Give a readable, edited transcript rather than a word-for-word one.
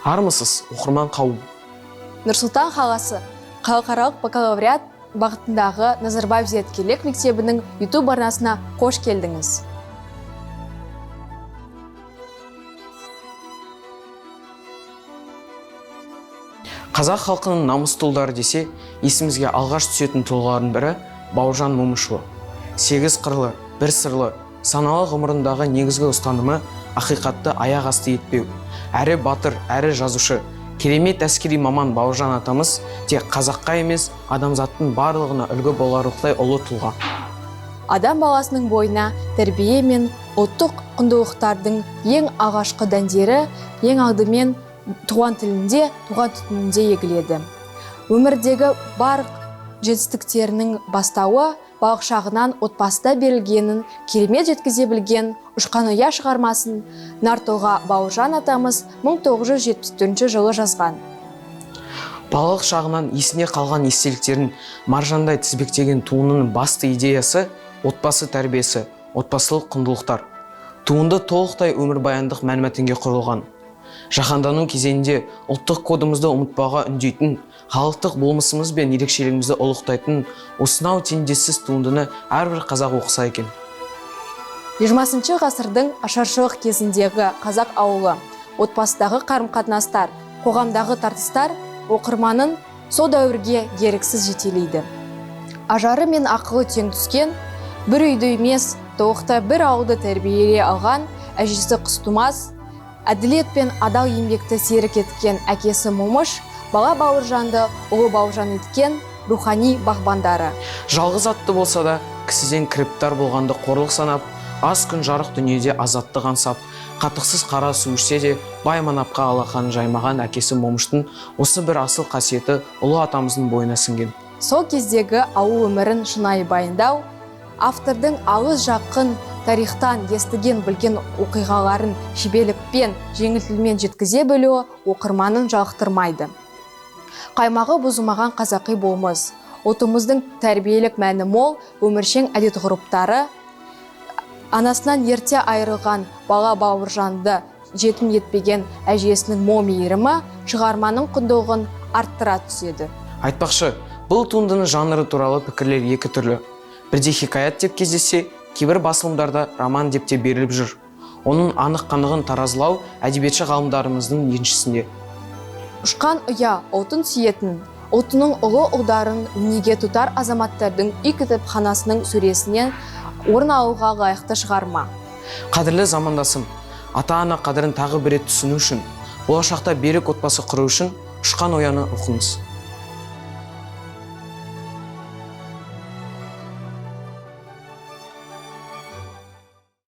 Армысыз, оқырман қауым. Нұрсұлтан қаласы халықаралық бакалавриат бағытындағы Назарбаев зияткерлік мектебінің YouTube арнасына қош келдіңіз. Қазақ халқының намысты ұлдары десе, есімізге алғаш түсетін тұлғалардың бірі Бауыржан Момышұлы. 8 қырлы, бір сырлы, саналы ғұмырындағы негізгі ұстанымы ақиқатты аяқ асты етпеу. Әрі батыр, әрі жазушы, керемет әскери маман Бауыржан атамыз тек қазаққа емес, адамзаттың барлығына үлгі боларлықтай ұлы тұлға. Адам баласының бойына тәрбие мен ұлттық құндылықтардың ең алғашқы дәндері ең алдымен туған тілінде, туған түтінінде егіледі. Өмірдегі барлық жетістіктерінің бастауы балық шағынан отбасыда берілгенін керемет жеткізе білген ұшқан ұя шығармасын Нартолға Бауыржан атамыз 1974 жылы жазған. Балық шағынан есіне қалған естеліктерін маржандай тізбектеген туындының басты идеясы отбасы тәрбиесі, отбасылық құндылықтар. Туынды толықтай өмірбаяндық мәнмәтінге құрылған. Жаһандану кезеңінде ұлттық кодымызды ұмытпауға үндейтін, халықтық болмысымыз бен ерекшелігімізді ұлықтайтын осынау теңдессіз туындыны әрбір қазақ оқыса екен. 20 ғасырдың ашаршылық кезіндегі қазақ ауылы, отбасыдағы қарым-қатынастар, қоғамдағы тартыстар оқырманын сол дәуірге еріксіз жетелейді. Ажары мен ақылы тең түскен, бір үйді емес, толықтай бір ауылды тәрбиелей алған әжесі Қыстумас, әділет пен адал еңбекті серік еткен әкесі Момыш, бала Бауыржанды ұлы Бауыржан еткен рухани бағбандары. Жалғыз атты болса да, кісіден кіріптар болғанды қорлық санап, аз күн жарық дүниеде азаттық аңсап, қатықсыз қара су ішсе де, бай манапқа алақанын жаймаған әкесі Момыштың осы бір асыл қасиеті ұлы атамыздың бойына сіңген. Сол кездегі ауыл өмірін шынайы баяндау, автордың алыс жақын тарихтан естіген білген оқиғаларын шеберлікпен, жеңіл тілмен жеткізе білуі оқырманын жалықтырмайды. Қаймағы бұзылмаған қазақи болмыс, ұлтымыздың тәрбиелік мәні мол, өміршең әдет-ғұрыптары, анасынан ерте айырылған бала Бауыржанды жетім етпеген әжесінің мол мейірімі шығарманың құндылығын арттыра түседі. Айтпақшы, бұл туындының жанры туралы пікірлер екі түрлі. Бірде хикаят деп кездессе, кейбір басылымдарда роман деп те беріліп жүр. Оның анық-қанығын таразылау әдебиетші ғалымдарымыздың еншісінде. Ұшқан ұя ұлтын сүйетін, ұлтының ұлы ұлдарын өнеге тұтар азаматтардың үй кітапханасының сөресінен орын алуға лайықты шығарма. Қадірлі замандасым, ата-ана қадірін тағы бір рет түсіну үшін, болашақта берік отбасы құру үшін ұшқан ұяны оқыңыз.